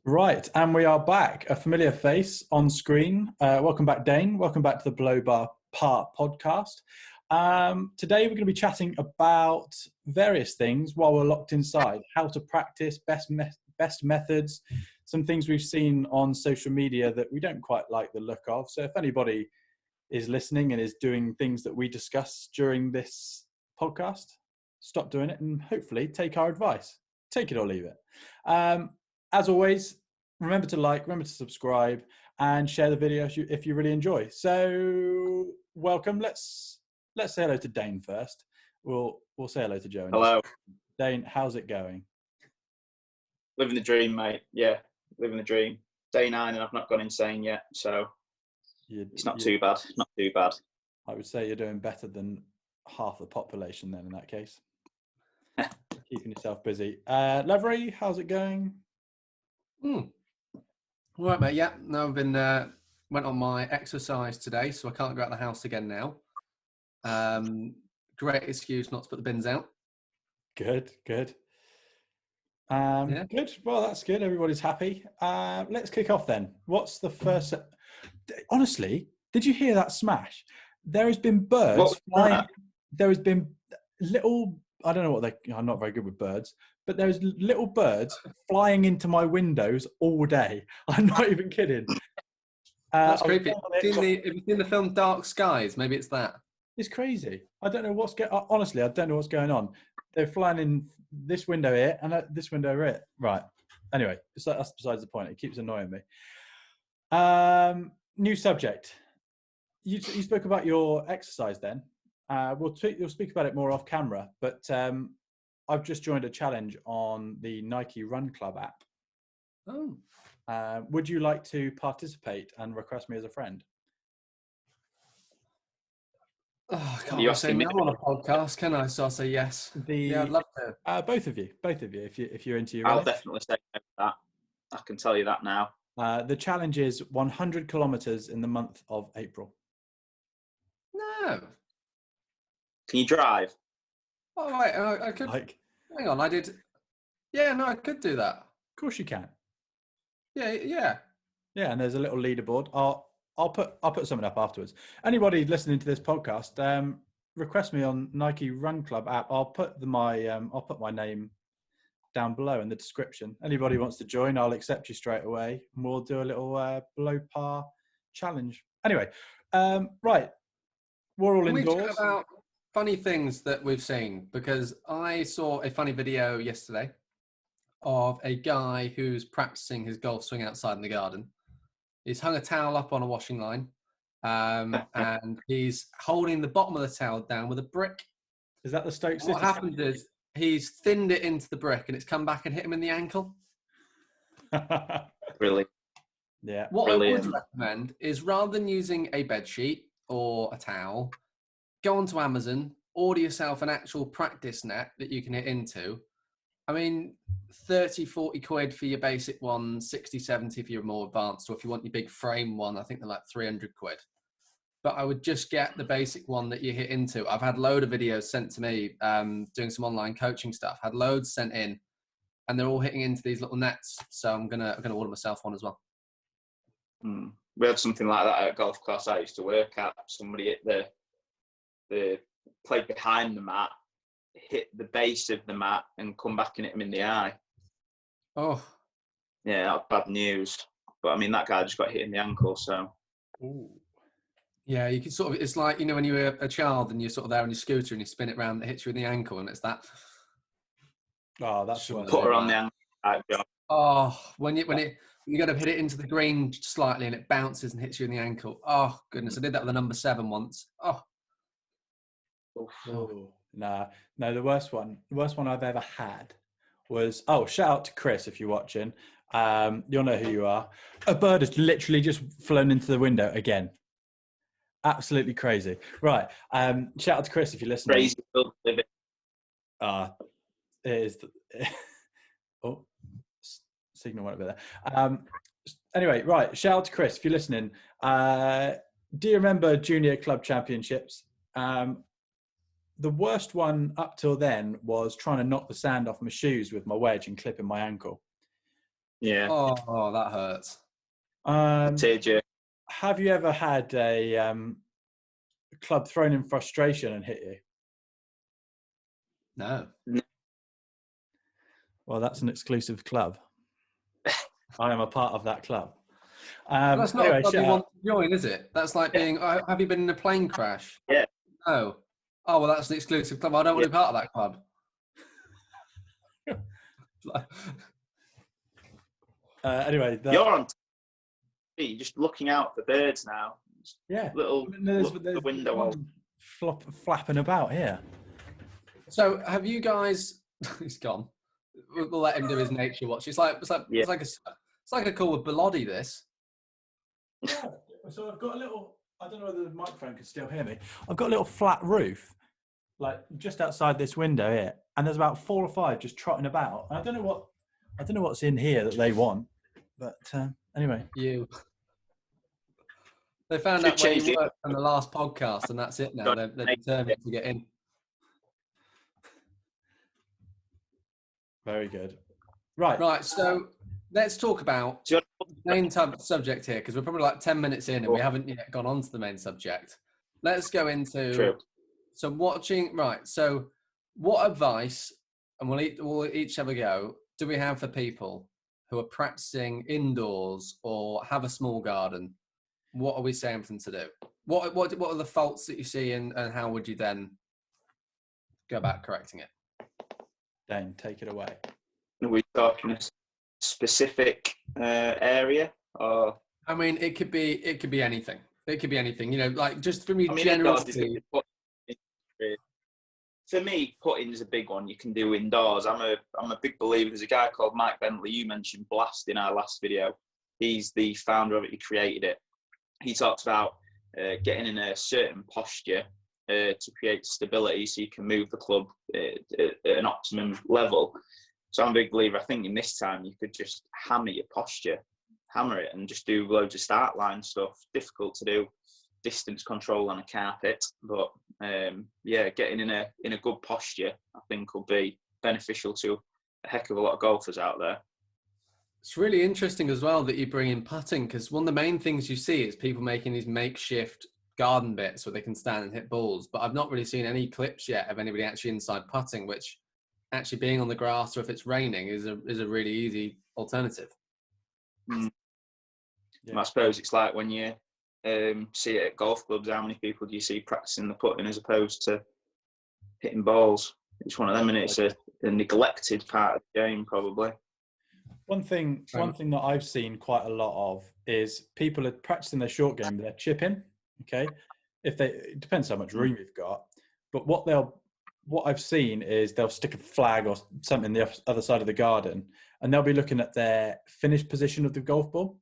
Right, and we are back. A familiar face on screen. Welcome back, Dane. Welcome back to the Blow Bar Part podcast. Today we're going to be chatting about various things while we're locked inside. How to practice, best methods, some things we've seen on social media that we don't quite like the look of. So if anybody is listening and is doing things that we discuss during this podcast, stop doing it and hopefully take our advice. Take it or leave it. As always, remember to like, remember to subscribe, and share the video if you really enjoy. So, welcome. Let's say hello to Dane first. We'll say hello to Joe. Hello, Dane. How's it going? living the dream, mate. Yeah, living the dream. Day 9, and I've not gone insane yet, so it's not too bad. Not too bad. I would say you're doing better than half the population then. In that case, keeping yourself busy. Lovery, how's it going? All right, mate. Yeah, no, I've been went on my exercise today, so I can't go out of the house again now. Great excuse not to put the bins out. Good. Good. Well, that's good. Everybody's happy. Let's kick off then. What's the first? Honestly, did you hear that smash? There has been birds flying. There has been little. I don't know what they. I'm not very good with birds, but there's little birds flying into my windows all day. I'm not even kidding. That's creepy. Have you seen the film Dark Skies? Maybe it's that. It's crazy. I don't know what's going. Honestly, I don't know what's going on. They're flying in this window here and this window here. Right. Anyway, that's besides the point. It keeps annoying me. New subject. You spoke about your exercise then. You'll speak about it more off camera, but I've just joined a challenge on the Nike Run Club app. Oh. Would you like to participate and request me as a friend? Oh, I can't say no on a podcast, can I? So I'll say yes. Yeah, I'd love to. Both of you, if you're into your I'll race. definitely say that. I can tell you that now. The challenge is 100 kilometers in the month of April. No. Can you drive? Oh, wait, I could. Hang on, I did. Yeah, no, I could do that. Of course you can. Yeah. Yeah, and there's a little leaderboard. I'll put something up afterwards. Anybody listening to this podcast, request me on Nike Run Club app. I'll put my name down below in the description. Anybody wants to join, I'll accept you straight away, and we'll do a little below par challenge. Anyway, right, we're all indoors. We talk about funny things that we've seen, because I saw a funny video yesterday of a guy who's practicing his golf swing outside in the garden. He's hung a towel up on a washing line, and he's holding the bottom of the towel down with a brick. Is that the Stoke City? What happened is he's thinned it into the brick, and it's come back and hit him in the ankle. Really? Yeah. What Brilliant. I would recommend is, rather than using a bed sheet or a towel, go onto Amazon, order yourself an actual practice net that you can hit into. I mean, 30, 40 quid for your basic one, 60, 70 for your more advanced, or if you want your big frame one, I think they're like 300 quid. But I would just get the basic one that you hit into. I've had a load of videos sent to me doing some online coaching stuff. Had loads sent in, and they're all hitting into these little nets. So I'm gonna order myself one as well. We had something like that at a golf class I used to work at. Somebody hit the plate behind the mat, hit the base of the mat, and come back and hit him in the eye. Oh. Yeah, that was bad news. But I mean, that guy just got hit in the ankle, so. Ooh. Yeah, you can sort of, it's like, you know, when you were a child and you're sort of there on your scooter and you spin it around, it hits you in the ankle, and it's that. Oh, that's what. Put her on the ankle. Oh, when you got to hit it into the green slightly and it bounces and hits you in the ankle. Oh goodness, I did that with a number 7 once. Oh. No, the worst one I've ever had was, shout out to Chris if you're watching. You'll know who you are. A bird has literally just flown into the window again. Absolutely crazy. Right. Shout out to Chris if you're listening. Crazy. It is. Signal went a bit there. Anyway, right. Shout out to Chris if you're listening. Do you remember Junior Club Championships? The worst one up till then was trying to knock the sand off my shoes with my wedge and clipping my ankle. Yeah. Oh, that hurts. Tearjerker. Have you ever had a club thrown in frustration and hit you? No. Well, that's an exclusive club. I am a part of that club. That's not a club you shut want up. to join, is it? That's like being, oh, have you been in a plane crash? Yeah. No. Oh, well, that's an exclusive club. I don't want to be part of that club. Anyway, You're on TV, just looking out for birds now. yeah, Little there's look the window. one flapping about here. So, have you guys? He's gone. We'll let him do his nature watch. It's like a call with Bellotti. This. Yeah. So I've got a little. I don't know whether the microphone can still hear me. I've got a little flat roof, like just outside this window here, and there's about 4 or 5 just trotting about. And I don't know what's in here that they want, but anyway. They found out where you worked on the last podcast, and that's it now. They're determined to get in. Very good. Right. So let's talk about the main subject here, because we're probably like 10 minutes in and we haven't yet gone on to the main subject. Let's go into. True. So watching. Right. So what advice, and we'll each have a go, do we have for people who are practicing indoors or have a small garden? What are we saying for them to do? What are the faults that you see, and how would you then go about correcting it? Dane, take it away. Are we talking a specific area, or? I mean, it could be anything. It could be anything. You know, like just from your generosity. For me, putting is a big one you can do indoors. I'm a big believer. There's a guy called Mike Bentley. You mentioned Blast in our last video. He's the founder of it. He created it. He talks about getting in a certain posture to create stability so you can move the club at an optimum level. So I'm a big believer. I think in this time you could just hammer your posture, hammer it, and just do loads of start line stuff. Difficult to do, distance control on a carpet, but getting in a good posture I think will be beneficial to a heck of a lot of golfers out there. It's really interesting as well that you bring in putting, because one of the main things you see is people making these makeshift garden bits where they can stand and hit balls. But I've not really seen any clips yet of anybody actually inside putting, which actually being on the grass, or if it's raining, is a really easy alternative. Yeah. I suppose it's like when you see it at golf clubs, how many people do you see practicing the putting as opposed to hitting balls? It's one of them, and it's a neglected part of the game probably. One thing that I've seen quite a lot of is people are practicing their short game, they're chipping. Okay, it depends how much room you've got, but what I've seen is they'll stick a flag or something the other side of the garden, and they'll be looking at their finished position of the golf ball.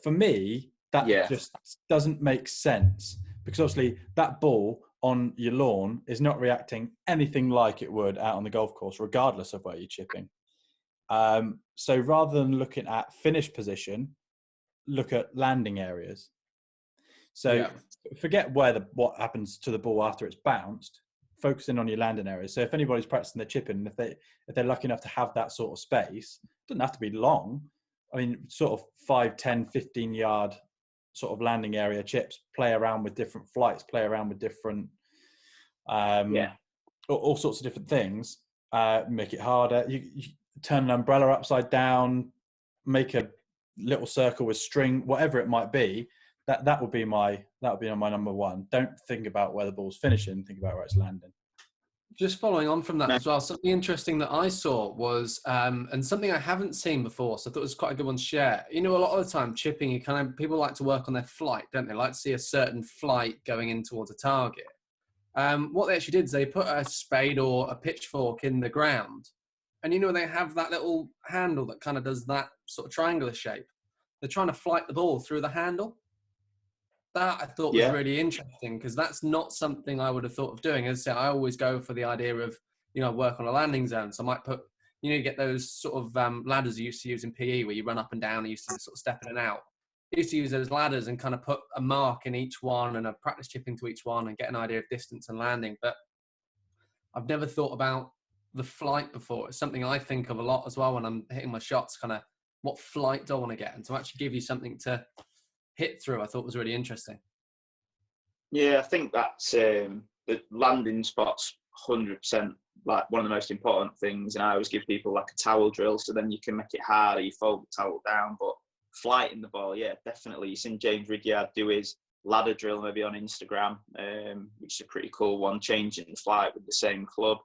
For me, that just doesn't make sense, because obviously that ball on your lawn is not reacting anything like it would out on the golf course, regardless of where you're chipping. So rather than looking at finished position, look at landing areas. So forget what happens to the ball after it's bounced, focusing on your landing areas. So if anybody's practicing their chipping, if they're lucky enough to have that sort of space, it doesn't have to be long. I mean, sort of 5, 10, 15 yard sort of landing area chips, play around with different flights, play around with different, all sorts of different things, make it harder. You turn an umbrella upside down, make a little circle with string, whatever it might be. That would be my number one. Don't think about where the ball's finishing, think about where it's landing. Just following on from that as well, something interesting that I saw was, and something I haven't seen before, so I thought it was quite a good one to share. You know, a lot of the time chipping, people like to work on their flight, don't they? Like to see a certain flight going in towards a target. What they actually did is they put a spade or a pitchfork in the ground, and you know, they have that little handle that kind of does that sort of triangular shape. They're trying to flight the ball through the handle. That I thought was really interesting, because that's not something I would have thought of doing. As I say, I always go for the idea of, you know, work on a landing zone. So I might put, you know, you get those sort of ladders you used to use in PE where you run up and down and you used to sort of step in and out. I used to use those ladders and kind of put a mark in each one and a practice chip into each one and get an idea of distance and landing. But I've never thought about the flight before. It's something I think of a lot as well when I'm hitting my shots, kind of what flight do I want to get? And to actually give you something to hit through, I thought was really interesting. Yeah, I think that's the landing spot's 100% like one of the most important things. And I always give people like a towel drill, so then you can make it harder. You fold the towel down, but flighting the ball, yeah, definitely. You've seen James Ridyard do his ladder drill maybe on Instagram, which is a pretty cool one, changing the flight with the same club.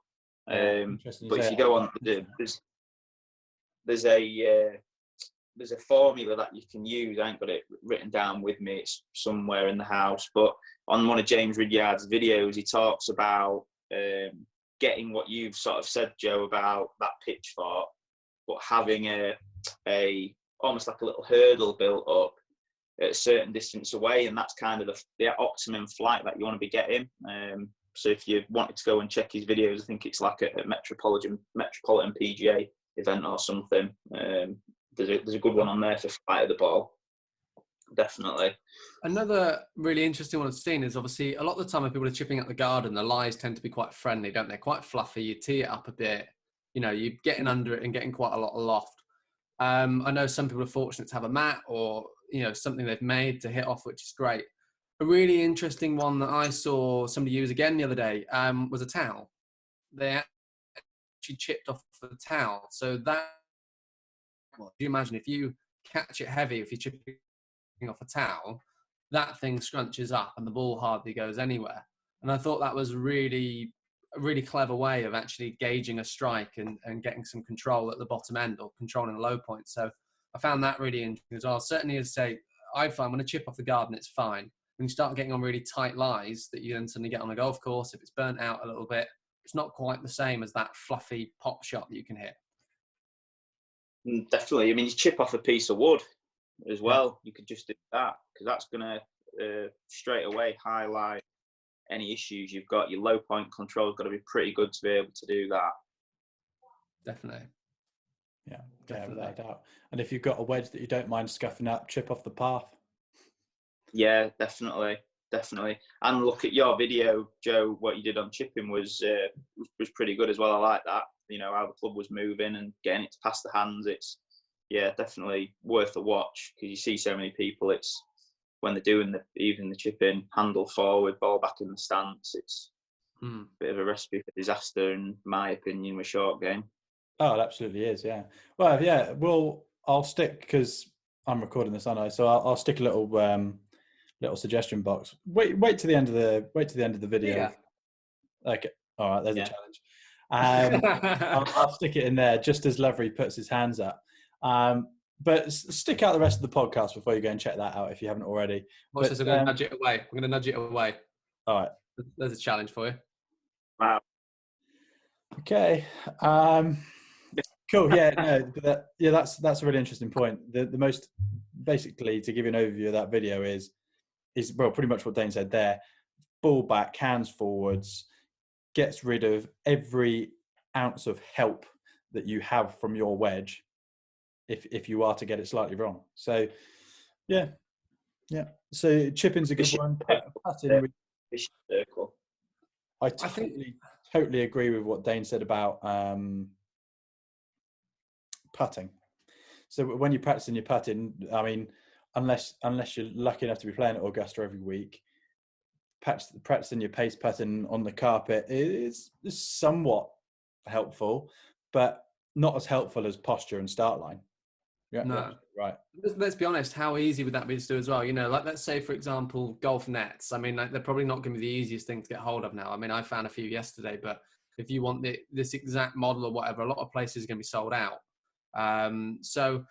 But if you go on, there's a formula that you can use. I ain't got it written down with me. It's somewhere in the house. But on one of James Ridyard's videos, he talks about getting what you've sort of said, Joe, about that pitchfork, but having a almost like a little hurdle built up at a certain distance away, and that's kind of the optimum flight that you want to be getting. So if you wanted to go and check his videos, I think it's like a Metropolitan PGA event or something. There's a good one on there for flight of the ball. Definitely. Another really interesting one I've seen is obviously a lot of the time when people are chipping at the garden, the lies tend to be quite friendly, don't they? Quite fluffy. You tee it up a bit. You know, you're getting under it and getting quite a lot of loft. I know some people are fortunate to have a mat or, you know, something they've made to hit off, which is great. A really interesting one that I saw somebody use again the other day was a towel. They actually chipped off the towel. So that, well, do you imagine if you catch it heavy, if you're chipping off a towel, that thing scrunches up and the ball hardly goes anywhere. And I thought that was a really clever way of actually gauging a strike and getting some control at the bottom end or controlling a low point. So I found that really interesting as well. Certainly, as I say, I find when I chip off the garden, it's fine. When you start getting on really tight lies that you then suddenly get on a golf course, if it's burnt out a little bit, it's not quite the same as that fluffy pop shot that you can hit. Definitely. I mean, you chip off a piece of wood as well. You could just do that, because that's going to straight away highlight any issues you've got. Your low point control has got to be pretty good to be able to do that. Definitely. Yeah, without a doubt. And if you've got a wedge that you don't mind scuffing up, chip off the path. Yeah, definitely. And look at your video, Joe. What you did on chipping was pretty good as well. I like that. You know, how the club was moving and getting it to pass the hands. It's, yeah, definitely worth a watch, because you see so many people. It's when they're doing even the chipping, handle forward, ball back in the stance. It's a bit of a recipe for disaster, in my opinion, with short game. Oh, it absolutely is. Yeah. Well, yeah. Well, I'll stick, because I'm recording this, aren't I? So I'll stick a little suggestion box. Wait to the end of the video. Yeah. Okay. All right. There's a challenge. I'll stick it in there just as Lovery puts his hands up. But stick out the rest of the podcast before you go and check that out if you haven't already. Watch this. I'm going to nudge it away. I'm going to nudge it away. All right. There's a challenge for you. Wow. Okay. Cool. Yeah. No. That's a really interesting point. The most, basically, to give you an overview of that video is well, pretty much what Dane said there. Ball back, hands forwards, gets rid of every ounce of help that you have from your wedge if you are to get it slightly wrong. So yeah. So chipping's a good one. I totally agree with what Dane said about putting. So when you're practicing your putting, I mean, unless you're lucky enough to be playing at Augusta every week, practicing your pace putting on the carpet is somewhat helpful, but not as helpful as posture and start line. Yeah, no. Right. Let's be honest, how easy would that be to do as well? You know, like let's say, for example, golf nets. I mean, they're probably not going to be the easiest thing to get hold of now. I mean, I found a few yesterday, but if you want this exact model or whatever, a lot of places are going to be sold out. So,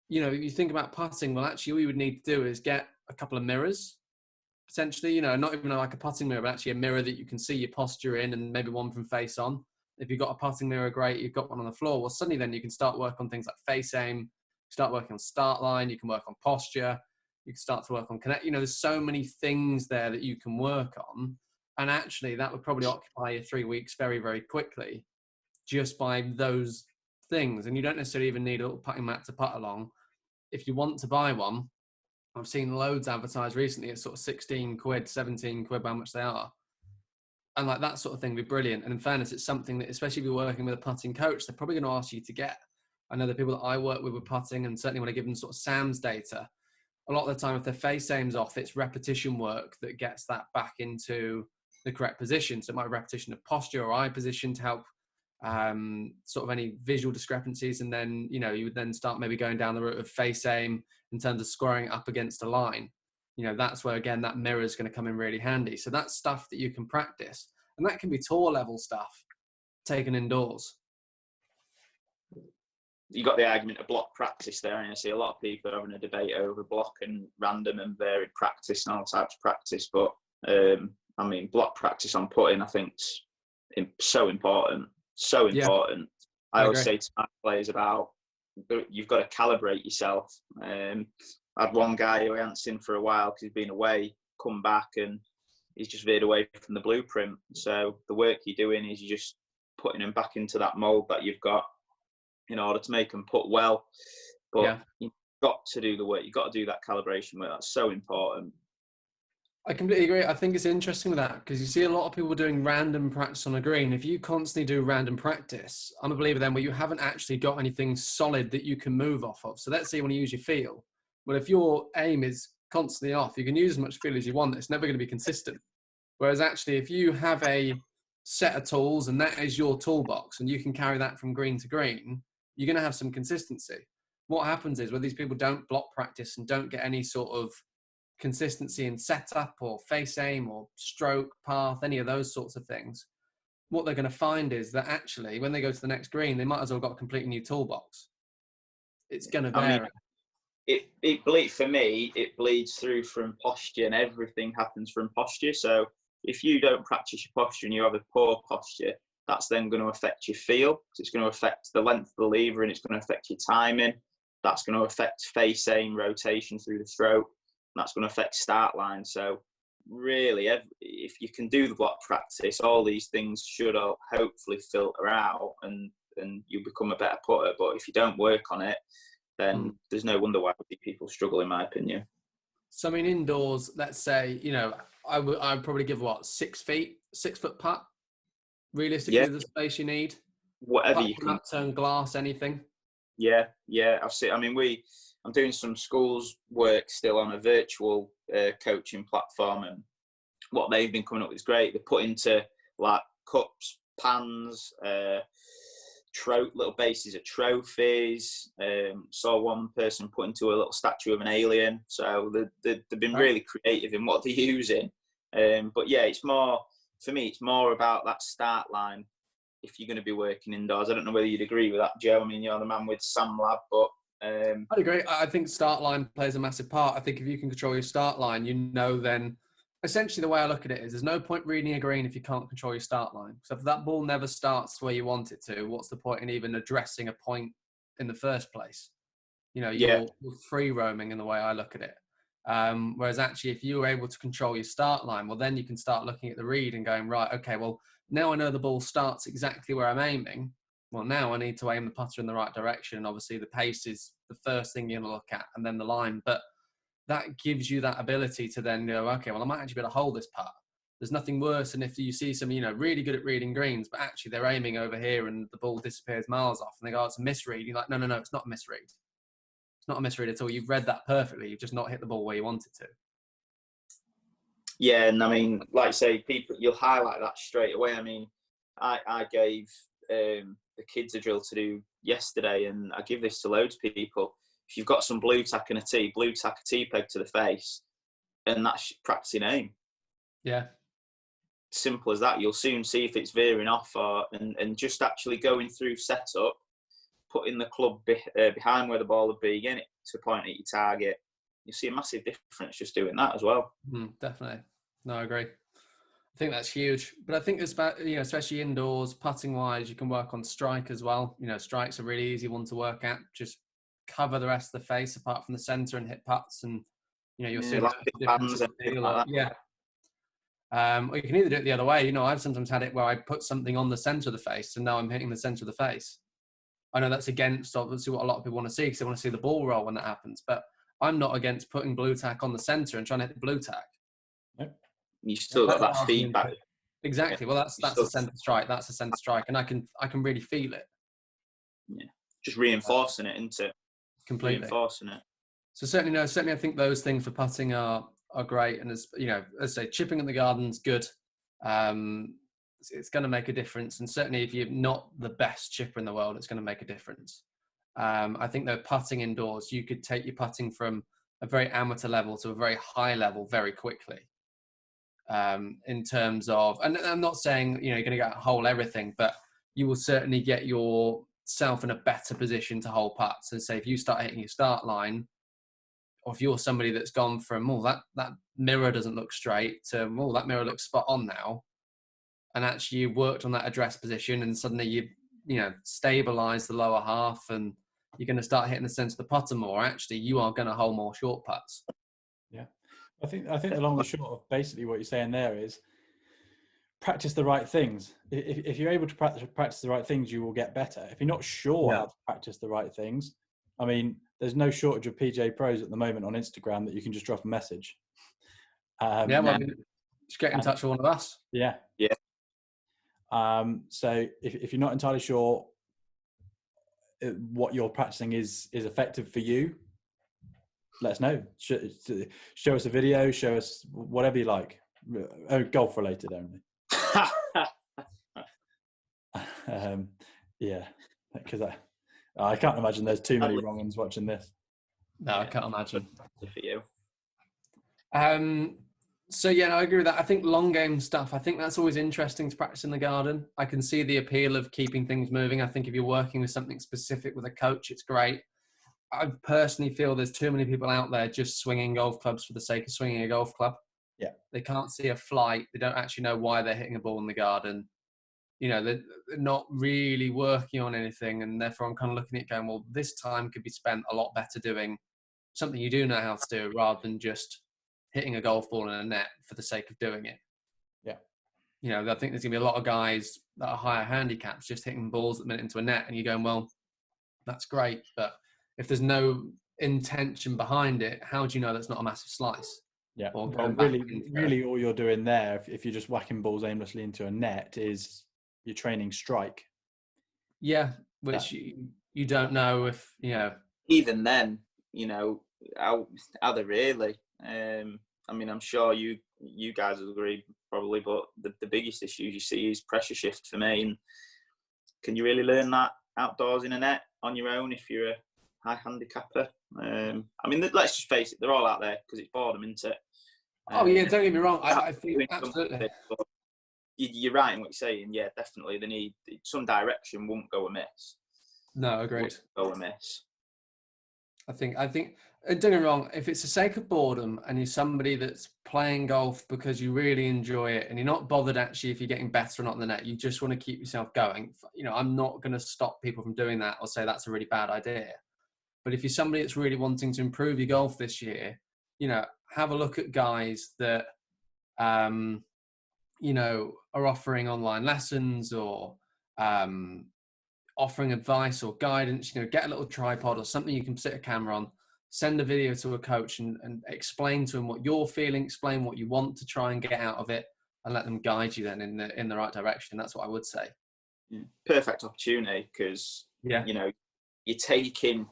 you know, you think about putting, well, actually, all you would need to do is get a couple of mirrors, potentially, you know, not even like a putting mirror, but actually a mirror that you can see your posture in, and maybe one from face on. If you've got a putting mirror, great. You've got one on the floor. Well, suddenly then you can start work on things like face aim, start working on start line. You can work on posture. You can start to work on connect. You know, there's so many things there that you can work on. And actually that would probably occupy you 3 weeks very, very quickly just by those things. And you don't necessarily even need a little putting mat to putt along. If you want to buy one, I've seen loads advertised recently at sort of 16 quid, 17 quid, how much they are. And like that sort of thing would be brilliant. And in fairness, it's something that, especially if you're working with a putting coach, they're probably going to ask you to get. I know the people that I work with putting, and certainly when I give them sort of SAMS data, a lot of the time if their face aim's off, it's repetition work that gets that back into the correct position. So it might be repetition of posture or eye position to help sort of any visual discrepancies. And then, you know, you would then start maybe going down the route of face aim in terms of scoring up against a line. You know, that's where, again, that mirror is going to come in really handy. So that's stuff that you can practice. And that can be tour level stuff taken indoors. You got the argument of block practice there, and I see a lot of people having a debate over block and random and varied practice and all types of practice. But I mean, block practice on putting, I think, is so important. So important. Yeah, I always say to my players about you've got to calibrate yourself. I had one guy who I hadn't seen for a while because he's been away, come back, and he's just veered away from the blueprint. So the work you're doing is you're just putting him back into that mold that you've got in order to make them putt well. But you've got to do the work. You've got to do that calibration work. That's so important. I completely agree. I think it's interesting with that because you see a lot of people doing random practice on a green. If you constantly do random practice, I'm a believer then where you haven't actually got anything solid that you can move off of. So let's say you want to use your feel. Well, if your aim is constantly off, you can use as much feel as you want. It's never going to be consistent. Whereas actually, if you have a set of tools and that is your toolbox and you can carry that from green to green, you're going to have some consistency. What happens is where these people don't block practice and don't get any sort of consistency in setup or face aim or stroke path, any of those sorts of things, what they're going to find is that actually when they go to the next green, they might as well got a completely new toolbox. It's going to vary. I mean, for me, it bleeds through from posture, and everything happens from posture. So if you don't practice your posture and you have a poor posture, that's then going to affect your feel. It's going to affect the length of the lever, and it's going to affect your timing. That's going to affect face aim, rotation through the stroke. That's going to affect start line. So really, if you can do the block practice, all these things should hopefully filter out and you become a better putter. But if you don't work on it, then there's no wonder why people struggle, in my opinion. So, I mean, indoors, let's say, you know, I'd probably give 6 feet, 6 foot putt, realistically, the space you need. Whatever you can. Turn glass, anything. Yeah. I've seen. I mean, I'm doing some schools work still on a virtual coaching platform, and what they've been coming up with is great. They put into like cups, pans, little bases of trophies. Saw one person put into a little statue of an alien. So they've been really creative in what they're using. But yeah, it's more, for me, it's more about that start line if you're going to be working indoors. I don't know whether you'd agree with that, Joe. I mean, you're the man with Sam Lab, but I'd agree. I think start line plays a massive part. I think if you can control your start line, you know, then essentially the way I look at it is there's no point reading a green if you can't control your start line. So if that ball never starts where you want it to, what's the point in even addressing a point in the first place? You know, you're free roaming in the way I look at it. Whereas actually, if you were able to control your start line, well, then you can start looking at the read and going, right, okay, well, now I know the ball starts exactly where I'm aiming. Well, now I need to aim the putter in the right direction. And obviously the pace is the first thing you're going to look at, and then the line. But that gives you that ability to then go, okay, well, I might actually be able to hold this putt. There's nothing worse than if you see some, you know, really good at reading greens, but actually they're aiming over here and the ball disappears miles off and they go, oh, it's a misread. You're like, no, it's not a misread. It's not a misread at all. You've read that perfectly. You've just not hit the ball where you want it to. Yeah, and I mean, like I say, people, you'll highlight that straight away. I mean, I gave the kids a drill to do yesterday, and I give this to loads of people. If you've got some blue tack and a tee, blue tack a tee peg to the face, and that's practicing aim. Yeah. Simple as that. You'll soon see if it's veering off, and just actually going through setup, putting the club behind where the ball would be, getting it to point at your target. You see a massive difference just doing that as well. Definitely. No, I agree. I think that's huge. But I think it's about, you know, especially indoors, putting wise, you can work on strike as well. You know, strike's a really easy one to work at. Just cover the rest of the face apart from the centre and hit putts, and you know, you'll see like the difference. Or you can either do it the other way. You know, I've sometimes had it where I put something on the centre of the face, and now I'm hitting the centre of the face. I know that's against obviously what a lot of people want to see because they want to see the ball roll when that happens. But I'm not against putting blue tack on the centre and trying to hit the blue tack. You still got that feedback. Exactly. Well, that's a centre strike. That's a centre strike, and I can really feel it. Yeah, just reinforcing it, isn't it? Completely reinforcing it. So certainly, I think those things for putting are great, and as I say, chipping in the garden's good. It's going to make a difference, and certainly if you're not the best chipper in the world, it's going to make a difference. I think though, putting indoors, you could take your putting from a very amateur level to a very high level very quickly. In terms of, and I'm not saying you're going to get hole everything, but you will certainly get yourself in a better position to hole putts. And say if you start hitting your start line, or if you're somebody that's gone from that mirror doesn't look straight to that mirror looks spot on now, and actually you worked on that address position, and suddenly you stabilize the lower half, and you're going to start hitting the centre of the putter more. Actually, you are going to hole more short putts. Yeah, I think the long and short of basically what you're saying there is practice the right things. If you're able to practice the right things, you will get better. If you're not sure how to practice the right things, I mean, there's no shortage of PGA pros at the moment on Instagram that you can just drop a message. Just get in touch with one of us. Yeah. So if you're not entirely sure what you're practicing is effective for you, let us know. Show us a video, show us whatever you like. Golf related only. Yeah, because I can't imagine there's too many wrong ones watching this. No, I can't imagine. For you. So yeah, I agree with that. I think long game stuff, I think that's always interesting to practice in the garden. I can see the appeal of keeping things moving. I think if you're working with something specific with a coach, it's great. I personally feel there's too many people out there just swinging golf clubs for the sake of swinging a golf club. Yeah. They can't see a flight. They don't actually know why they're hitting a ball in the garden. They're not really working on anything. And therefore I'm kind of looking at it going, well, this time could be spent a lot better doing something you do know how to do rather than just hitting a golf ball in a net for the sake of doing it. Yeah. I think there's going to be a lot of guys that are higher handicaps just hitting balls at the minute into a net, and you're going, well, that's great. But if there's no intention behind it, how do you know that's not a massive slice? Yeah. Well, really all you're doing there, if you're just whacking balls aimlessly into a net, is you're training strike. Yeah. Which you don't know if, Even then, are they really? I mean, I'm sure you guys will agree probably, but the biggest issue you see is pressure shift for me. And can you really learn that outdoors in a net on your own if you're a high handicapper? I mean, let's just face it, they're all out there because it's boredom, isn't it? Don't get me wrong. I think absolutely. You're right in what you're saying. Yeah, definitely. They need some direction. Won't go amiss. No, agreed. Won't go amiss. I think, don't get me wrong, if it's the sake of boredom and you're somebody that's playing golf because you really enjoy it and you're not bothered actually if you're getting better or not in the net, you just want to keep yourself going. I'm not going to stop people from doing that or say that's a really bad idea. But if you're somebody that's really wanting to improve your golf this year, have a look at guys that, are offering online lessons or, offering advice or guidance. Get a little tripod or something you can sit a camera on, send a video to a coach and explain to them what you're feeling, explain what you want to try and get out of it, and let them guide you then in the right direction. That's what I would say. Yeah. Perfect opportunity because you're taking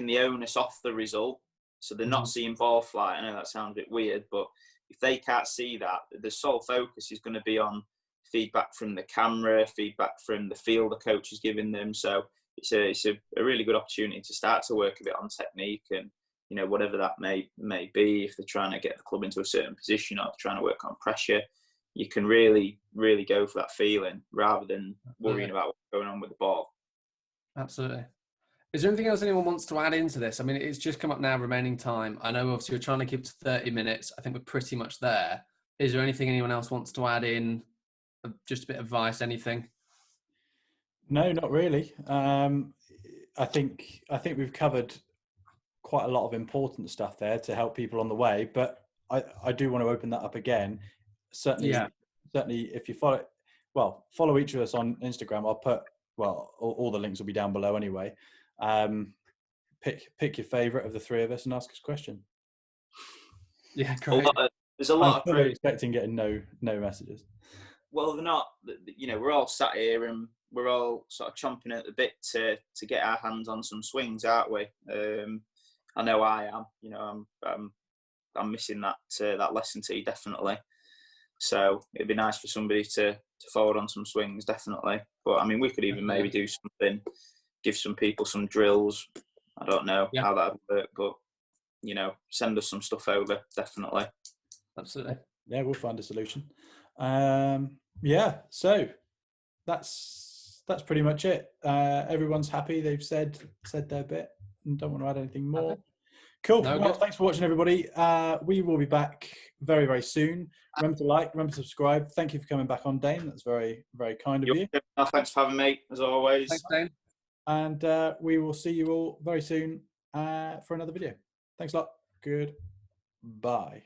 the onus off the result, so they're not seeing ball flight. I know that sounds a bit weird, but if they can't see that, the sole focus is going to be on feedback from the camera, feedback from the feel the coach is giving them. So it's a really good opportunity to start to work a bit on technique and whatever that may be. If they're trying to get the club into a certain position or trying to work on pressure, you can really go for that feeling rather than worrying about what's going on with the ball. Absolutely. Is there anything else anyone wants to add into this? I mean, it's just come up now, remaining time. I know obviously we're trying to keep it to 30 minutes. I think we're pretty much there. Is there anything anyone else wants to add in? Just a bit of advice, anything? No, not really. I think we've covered quite a lot of important stuff there to help people on the way, but I do want to open that up again. Certainly if you follow each of us on Instagram. I'll put all the links will be down below anyway. Pick your favorite of the three of us and ask us a question. Yeah, great. There's a lot I'm expecting getting no messages. Well, they're not. You know, we're all sat here and we're all sort of chomping at the bit to get our hands on some swings, aren't we? I know I am. You know, I'm missing that that lesson tee definitely. So it'd be nice for somebody to forward on some swings, definitely. But I mean, we could even maybe do something, give some people some drills. I don't know how that would work, but you know, send us some stuff over, definitely. Absolutely. Yeah, we'll find a solution. Yeah, so that's pretty much it. Everyone's happy. They've said their bit and don't want to add anything more. Cool. No, well, good. thanks for watching, everybody. We will be back very, very soon. Remember to like, remember to subscribe. Thank you for coming back on, Dane. That's very, very kind of you. Thanks for having me, as always. Thanks, Dane. And we will see you all very soon for another video. Thanks a lot. Goodbye.